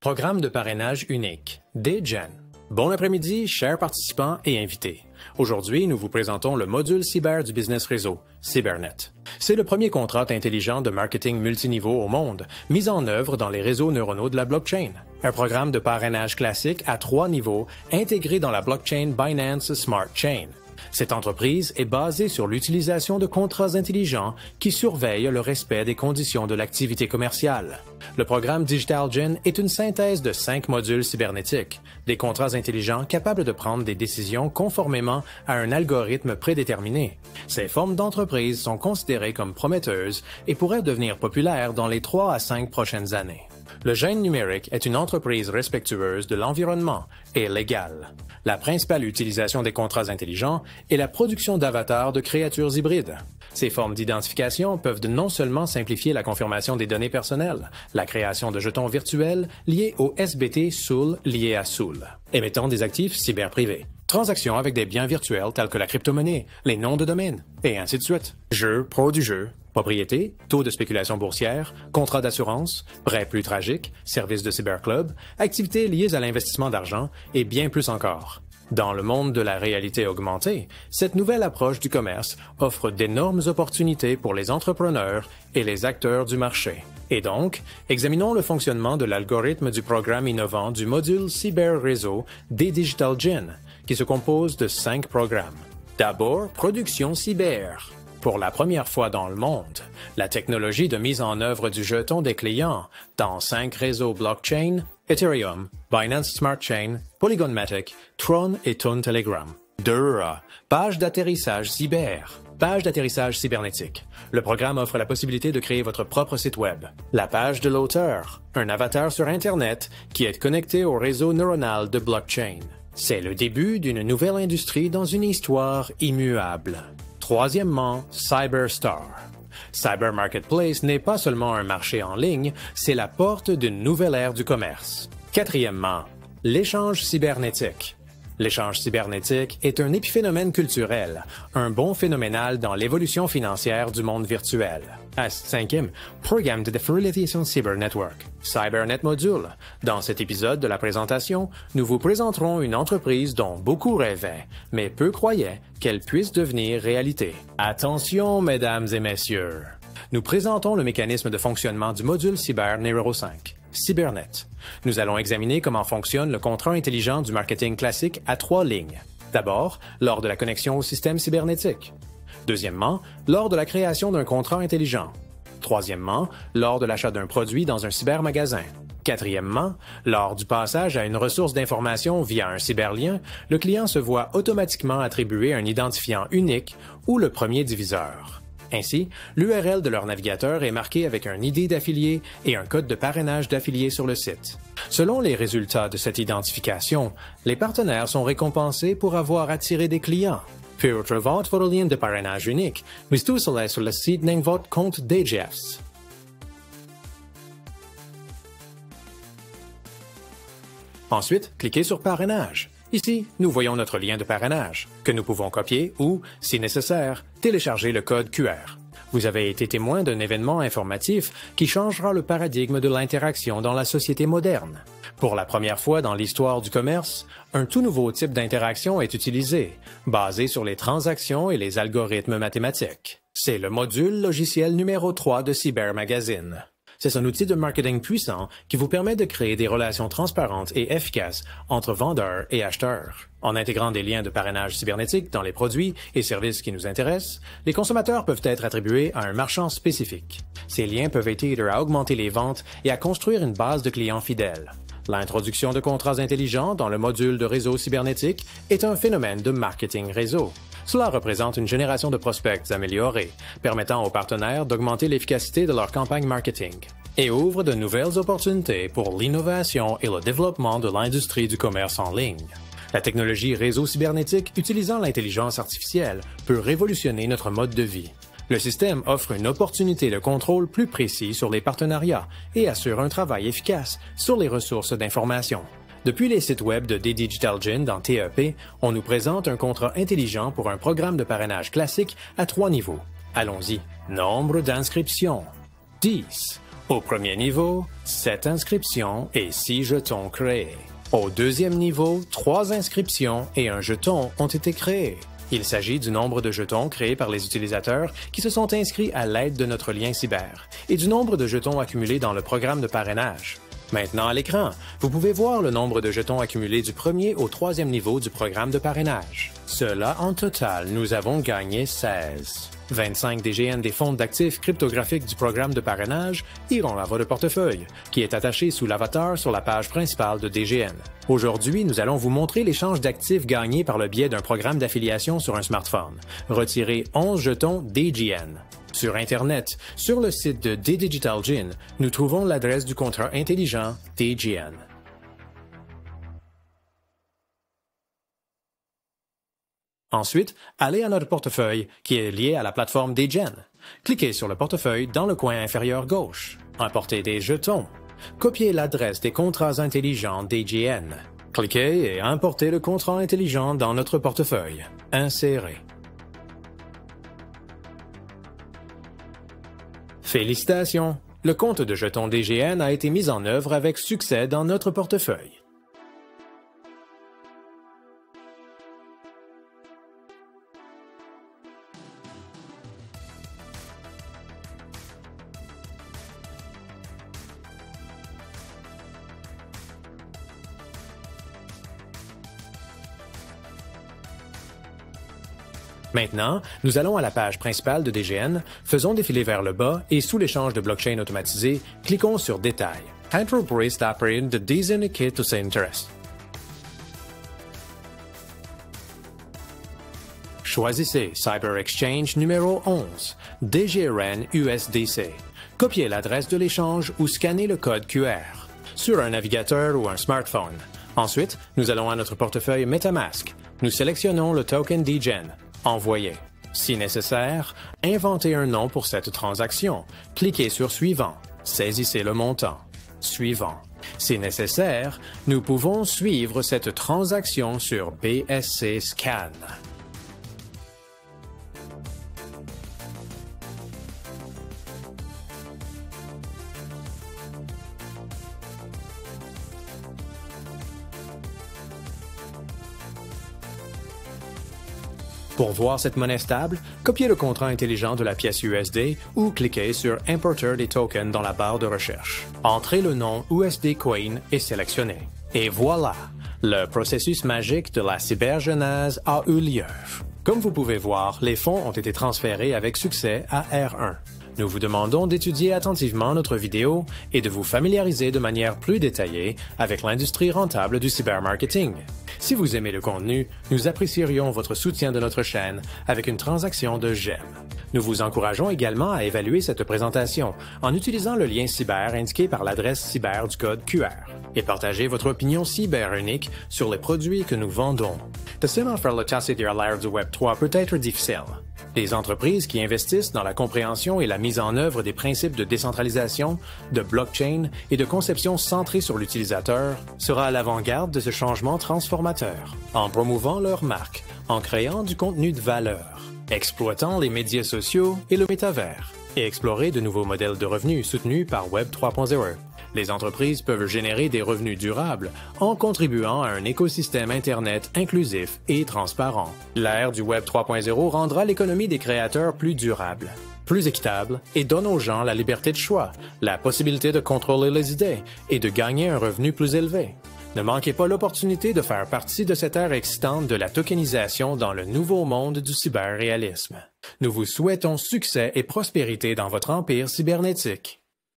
Programme de parrainage unique, DGen. Bon après-midi, chers participants et invités. Aujourd'hui, nous vous présentons le module cyber du business réseau, CyberNet. C'est le premier contrat intelligent de marketing multiniveau au monde, mis en œuvre dans les réseaux neuronaux de la blockchain. Un programme de parrainage classique à 3 niveaux intégré dans la blockchain Binance Smart Chain. Cette entreprise est basée sur l'utilisation de contrats intelligents qui surveillent le respect des conditions de l'activité commerciale. Le programme DigitalGen est une synthèse de 5 modules cybernétiques, des contrats intelligents capables de prendre des décisions conformément à un algorithme prédéterminé. Ces formes d'entreprise sont considérées comme prometteuses et pourraient devenir populaires dans les 3 à 5 prochaines années. Le Gène numérique est une entreprise respectueuse de l'environnement et légale. La principale utilisation des contrats intelligents est la production d'avatars de créatures hybrides. Ces formes d'identification peuvent non seulement simplifier la confirmation des données personnelles, la création de jetons virtuels liés au SBT SOOL lié à SOOL, émettant des actifs cyberprivés, transactions avec des biens virtuels tels que la crypto-monnaie, les noms de domaine, et ainsi de suite. Jeux, pro du jeu, propriété, taux de spéculation boursière, contrats d'assurance, prêts plus tragiques, services de cyberclub, activités liées à l'investissement d'argent et bien plus encore. Dans le monde de la réalité augmentée, cette nouvelle approche du commerce offre d'énormes opportunités pour les entrepreneurs et les acteurs du marché. Et donc, examinons le fonctionnement de l'algorithme du programme innovant du module cyber réseau des DigitalGen, qui se compose de 5 programmes. D'abord, production cyber. Pour la première fois dans le monde, la technologie de mise en œuvre du jeton des clients dans 5 réseaux blockchain, Ethereum, Binance Smart Chain, Polygon Matic, Tron et Ton Telegram. 2. Page d'atterrissage cyber. Page d'atterrissage cybernétique. Le programme offre la possibilité de créer votre propre site web. La page de l'auteur. Un avatar sur Internet qui est connecté au réseau neuronal de blockchain. C'est le début d'une nouvelle industrie dans une histoire immuable. Troisièmement, CyberStar. Cyber Marketplace n'est pas seulement un marché en ligne, c'est la porte d'une nouvelle ère du commerce. Quatrièmement, l'échange cybernétique. L'échange cybernétique est un épiphénomène culturel, un bond phénoménal dans l'évolution financière du monde virtuel. Cinquième, Programme de Facilitation Cyber Network, CyberNet Module. Dans cet épisode de la présentation, nous vous présenterons une entreprise dont beaucoup rêvaient, mais peu croyaient qu'elle puisse devenir réalité. Attention, mesdames et messieurs! Nous présentons le mécanisme de fonctionnement du module cyber numéro 5. CyberNet. Nous allons examiner comment fonctionne le contrat intelligent du marketing classique à 3 lignes. D'abord, lors de la connexion au système cybernétique. Deuxièmement, lors de la création d'un contrat intelligent. Troisièmement, lors de l'achat d'un produit dans un cybermagasin. Quatrièmement, lors du passage à une ressource d'information via un cyberlien, le client se voit automatiquement attribuer un identifiant unique ou le premier diviseur. Ainsi, l'URL de leur navigateur est marquée avec un ID d'affilié et un code de parrainage d'affilié sur le site. Selon les résultats de cette identification, les partenaires sont récompensés pour avoir attiré des clients. Puis retrouvez votre lien de parrainage unique, mais tout cela sur le site de votre compte DGFs. Ensuite, cliquez sur Parrainage. Ici, nous voyons notre lien de parrainage, que nous pouvons copier ou, si nécessaire, télécharger le code QR. Vous avez été témoin d'un événement informatif qui changera le paradigme de l'interaction dans la société moderne. Pour la première fois dans l'histoire du commerce, un tout nouveau type d'interaction est utilisé, basé sur les transactions et les algorithmes mathématiques. C'est le module logiciel numéro 3 de Cyber Magazine. C'est un outil de marketing puissant qui vous permet de créer des relations transparentes et efficaces entre vendeurs et acheteurs. En intégrant des liens de parrainage cybernétique dans les produits et services qui nous intéressent, les consommateurs peuvent être attribués à un marchand spécifique. Ces liens peuvent aider à augmenter les ventes et à construire une base de clients fidèles. L'introduction de contrats intelligents dans le module de réseau cybernétique est un phénomène de marketing réseau. Cela représente une génération de prospects améliorés, permettant aux partenaires d'augmenter l'efficacité de leur campagne marketing et ouvre de nouvelles opportunités pour l'innovation et le développement de l'industrie du commerce en ligne. La technologie réseau cybernétique utilisant l'intelligence artificielle peut révolutionner notre mode de vie. Le système offre une opportunité de contrôle plus précis sur les partenariats et assure un travail efficace sur les ressources d'information. Depuis les sites web de DigitalGen dans TEP, on nous présente un contrat intelligent pour un programme de parrainage classique à 3 niveaux. Allons-y. Nombre d'inscriptions. 10. Au premier niveau, 7 inscriptions et 6 jetons créés. Au deuxième niveau, 3 inscriptions et un jeton ont été créés. Il s'agit du nombre de jetons créés par les utilisateurs qui se sont inscrits à l'aide de notre lien cyber et du nombre de jetons accumulés dans le programme de parrainage. Maintenant à l'écran, vous pouvez voir le nombre de jetons accumulés du premier au troisième niveau du programme de parrainage. Cela, en total, nous avons gagné 16. 25 DGN des fonds d'actifs cryptographiques du programme de parrainage iront à votre portefeuille, qui est attaché sous l'avatar sur la page principale de DGN. Aujourd'hui, nous allons vous montrer l'échange d'actifs gagnés par le biais d'un programme d'affiliation sur un smartphone. Retirez 11 jetons DGN. Sur Internet, sur le site de DDigitalGin, nous trouvons l'adresse du contrat intelligent DGN. Ensuite, allez à notre portefeuille qui est lié à la plateforme DGen. Cliquez sur le portefeuille dans le coin inférieur gauche. Importez des jetons. Copiez l'adresse des contrats intelligents DGN. Cliquez et importez le contrat intelligent dans notre portefeuille. Insérez. Félicitations! Le compte de jetons DGN a été mis en œuvre avec succès dans notre portefeuille. Maintenant, nous allons à la page principale de DGN, faisons défiler vers le bas et sous l'échange de blockchain automatisé, cliquons sur Détails. Enterprise operating the designated to say interest. Choisissez Cyber Exchange numéro 11, DGRN USDC. Copiez l'adresse de l'échange ou scannez le code QR sur un navigateur ou un smartphone. Ensuite, nous allons à notre portefeuille MetaMask. Nous sélectionnons le token DGen. Envoyer. Si nécessaire, inventez un nom pour cette transaction. Cliquez sur Suivant. Saisissez le montant. Suivant. Si nécessaire, nous pouvons suivre cette transaction sur BSC Scan. Pour voir cette monnaie stable, copiez le contrat intelligent de la pièce USD ou cliquez sur Importer des tokens dans la barre de recherche. Entrez le nom USD Coin et sélectionnez. Et voilà! Le processus magique de la cybergenèse a eu lieu. Comme vous pouvez voir, les fonds ont été transférés avec succès à R1. Nous vous demandons d'étudier attentivement notre vidéo et de vous familiariser de manière plus détaillée avec l'industrie rentable du cybermarketing. Si vous aimez le contenu, nous apprécierions votre soutien de notre chaîne avec une transaction de j'aime. Nous vous encourageons également à évaluer cette présentation en utilisant le lien cyber indiqué par l'adresse cyber du code QR et partagez votre opinion cyber unique sur les produits que nous vendons. Laissez-moi faire le tasser à l'ère du Web 3 peut être difficile. Les entreprises qui investissent dans la compréhension et la mise en œuvre des principes de décentralisation, de blockchain et de conception centrée sur l'utilisateur sera à l'avant-garde de ce changement transformateur, en promouvant leur marque, en créant du contenu de valeur, exploitant les médias sociaux et le métavers, et explorer de nouveaux modèles de revenus soutenus par Web 3.0. Les entreprises peuvent générer des revenus durables en contribuant à un écosystème Internet inclusif et transparent. L'ère du Web 3.0 rendra l'économie des créateurs plus durable, plus équitable et donne aux gens la liberté de choix, la possibilité de contrôler les idées et de gagner un revenu plus élevé. Ne manquez pas l'opportunité de faire partie de cette ère excitante de la tokenisation dans le nouveau monde du cyberréalisme. Nous vous souhaitons succès et prospérité dans votre empire cybernétique.